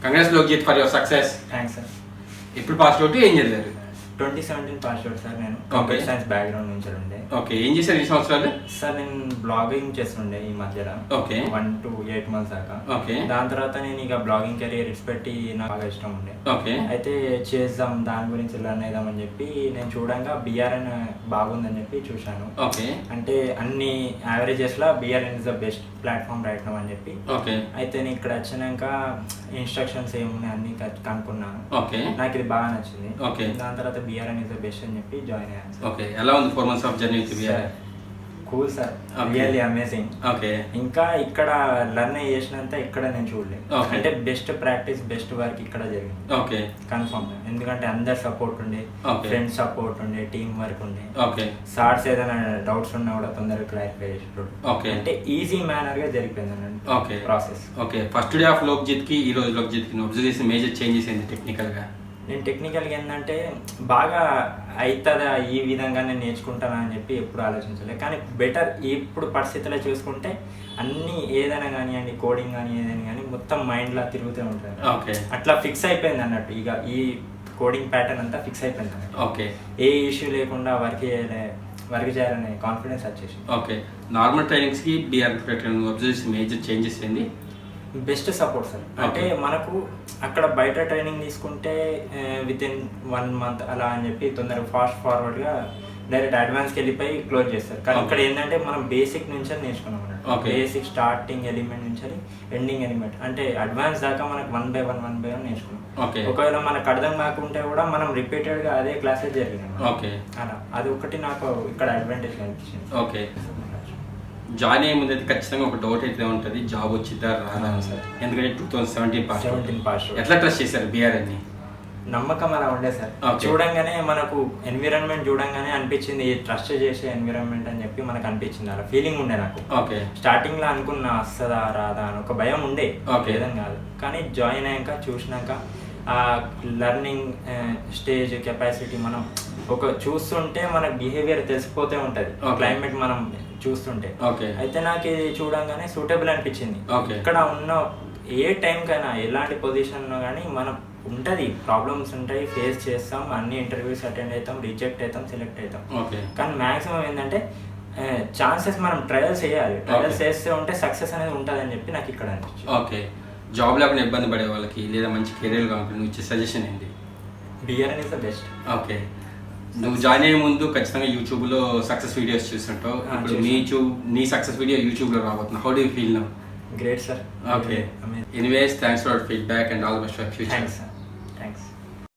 Congrats Lokjit for your success. Thanks sir. ఇప్పుడు pass out ఏం చదివారు? 2017 పాస్ అవుట్ సార్. నేను కంప్యూటర్ సైన్స్ బ్యాక్గ్రౌండ్ నుంచి ఉండే. ఓకే, ఏం చేశారు ఈ సంవత్సరాలు? సార్ నేను బ్లాగింగ్ చేస్తుండే ఈ మధ్యలో. ఓకే, 1 to 8 months దాకా. ఓకే, దాని తర్వాత నేను ఇక బ్లాగింగ్ కెరీర్ ఇచ్చిపెట్టి నాకు బాగా ఇష్టం ఉండే. ఓకే, అయితే చేద్దాం దాని గురించి లర్న్ అవుదామని చెప్పి నేను చూడంగా బిఆర్ఎన్ బాగుందని చెప్పి చూశాను. ఓకే, అంటే అన్ని averages law BRN is the best platform right now అని చెప్పి. ఓకే, అయితే నేను ఇక్కడ వచ్చినాక ఇన్స్ట్రక్షన్స్ ఏమున్నాయి అన్ని కనుక్కున్నాను. ఓకే, నాకు ఇది బాగా నచ్చింది. ఓకే, దాని తర్వాత బిఆర్ఎన్ ఇస్ ద బెస్ట్ అని చెప్పి జాయిన్ అయ్యాను. ఓకే, ఎలా ఉంది 4 months of journey with BR? Cool sir, really amazing. Okay, ఇంకా ఇక్కడ లర్న్ చేసినంత ఇక్కడ నేను చూడలేదు. అంటే బెస్ట్ ప్రాక్టీస్ బెస్ట్ వర్క్ ఇక్కడ జరిగింది. Okay, confirm. ఎందుకంటే అందరు సపోర్ట్ ఉండే, ఫ్రెండ్స్ సపోర్ట్ ఉండే, టీం వర్క్ ఉండే. ఓకే, సార్స్ ఏదైనా డౌట్స్ ఉన్నా కూడా తొందరగా క్లారిఫై చేసేటప్పుడు. ఓకే, అంటే ఈజీ మేనర్ గా జరిగిపోయింది అన్నట్టు. Okay, process. Okay, first day of Lokjit కి ఈ రోజు లోక్జిత్ కి అబ్జర్వ్ చేసిన మేజర్ చేంజెస్ ఏంటి టెక్నికల్ గా? నేను టెక్నికల్గా ఏంటంటే బాగా అవుతుందా ఈ విధంగా నేను నేర్చుకుంటానా అని చెప్పి ఎప్పుడు ఆలోచించలేదు. కానీ బెటర్ ఇప్పుడు పరిస్థితుల్లో చూసుకుంటే అన్నీ ఏదైనా కానివ్వండి, కోడింగ్ కానీ ఏదైనా కానీ మొత్తం మైండ్లో తిరుగుతూ ఉంటుంది. ఓకే, అట్లా ఫిక్స్ అయిపోయింది అన్నట్టు. ఇక ఈ కోడింగ్ ప్యాటర్న్ అంతా ఫిక్స్ అయిపోయింది అన్నట్టు. ఓకే, ఏ ఇష్యూ లేకుండా వర్క్ చేయాలనే కాన్ఫిడెన్స్ వచ్చేసి. ఓకే, నార్మల్ ట్రైనింగ్స్ కి బిఆర్ అబ్జర్వ్ చేసిన మేజర్ చేంజెస్ ఏంటి? Best support sir. అంటే మనకు అక్కడ బయట ట్రైనింగ్ తీసుకుంటే విత్ ఇన్ 1 month అలా అని చెప్పి తొందరగా ఫాస్ట్ ఫార్వర్డ్గా డైరెక్ట్ అడ్వాన్స్కి వెళ్ళిపోయి క్లోజ్ చేస్తారు. కానీ ఇక్కడ ఏంటంటే మనం బేసిక్ నుంచి నేర్చుకున్నాం అన్నట్టు. బేసిక్ స్టార్టింగ్ ఎలిమెంట్ నుంచి ఎండింగ్ ఎలిమెంట్ అంటే అడ్వాన్స్ దాకా మనకు 1 by 1 నేర్చుకున్నాం. ఒకవేళ మనకు అర్థం కాకుంటే కూడా మనం రిపీటెడ్గా అదే క్లాసెస్ జరిగినాం. ఓకే, అలా అది ఒకటి నాకు ఇక్కడ అడ్వాంటేజ్ అనిపించింది. ఓకే, జాయిన్ అయ్యే ముందు అయితే ఖచ్చితంగా ఒక డౌట్ అయితే ఉంటుంది, జాబ్ వచ్చిద్దా రాదా సార్? ఎందుకంటే 2017 పాస్. ఎట్లా ట్రస్ట్ చేశారు బిఆర్ఎన్ ని? నమ్మకం అలా ఉండే సార్. చూడంగానే మనకు ఎన్విరాన్మెంట్ చూడంగానే అనిపించింది ట్రస్ట్ చేసే ఎన్విరాన్మెంట్ అని చెప్పి మనకు అనిపించింది. అలా ఫీలింగ్ ఉండే నాకు. ఓకే, స్టార్టింగ్ లో అనుకున్నా వస్తుందా రాదా అని ఒక భయం ఉండే, ఏదని కాదు. కానీ జాయిన్ అయ్యాక చూసినాక ఆ లర్నింగ్ స్టేజ్ కెపాసిటీ మనం ఒక చూస్తుంటే మనకు బిహేవియర్ తెలిసిపోతే ఉంటుంది. క్లైమేట్ మనం చూస్తుంటే. అయితే నాకు ఇది చూడంగానే సూటబుల్ అనిపించింది. ఇక్కడ ఉన్న ఏ టైంకైనా ఎలాంటి పొజిషన్లో కానీ మనం ఉంటుంది, ప్రాబ్లమ్స్ ఉంటాయి, ఫేస్ చేస్తాం, అన్ని ఇంటర్వ్యూస్ అటెండ్ అవుతాం, రిజెక్ట్ అవుతాం, సెలెక్ట్ అవుతాం. కానీ మ్యాక్సిమం ఏంటంటే ఛాన్సెస్ మనం ట్రయల్స్ చేయాలి. ట్రయల్స్ చేస్తే ఉంటే సక్సెస్ అనేది ఉంటుంది అని చెప్పి నాకు ఇక్కడ అనిపించింది. ఓకే, జాబ్ లేకుండా ఇబ్బంది పడే వాళ్ళకి లేదా మంచి కెరీర్ కావాలి నువ్వు ఇచ్చే సజెషన్ ఏంటి? BRN is the best. Okay, నువ్వు జాయిన్ అయ్యే ముందు ఖచ్చితంగా యూట్యూబ్లో సక్సెస్ వీడియోస్ చూస్తుంటావు. ఇప్పుడు నీ సక్సెస్ వీడియో యూట్యూబ్లో రాబోతుంది. How do you feel now? Great sir. Okay. Anyways, thanks for your feedback and all the best for your future. Thanks sir. Thanks.